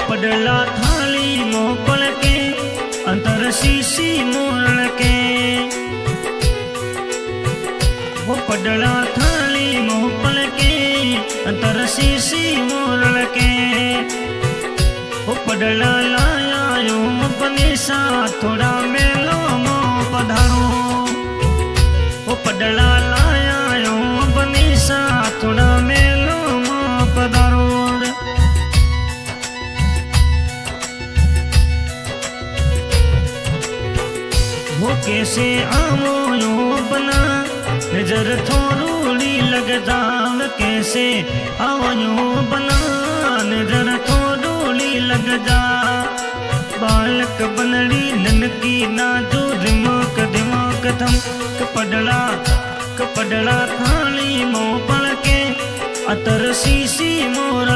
पडला थाली मोपल के अंतर शीशी मोरल के वो पडला थाली मोपल के अंतर शीशी मोरल के वो पडला लाया यो अपने साथ थोड़ा मेलो मो पधारो वो पडला लाया यो अपने साथ थोड़ा मेलो मो पधारो वो कैसे आमो यो बना नजर थोड़ी लग जाव कैसे आओ यो बना नजर थोड़ी लग जा बालक बनड़ी ननकी नाजो दिमाग दिमाग थम कपड़ला थाली मोपल के अतर शीशी मोर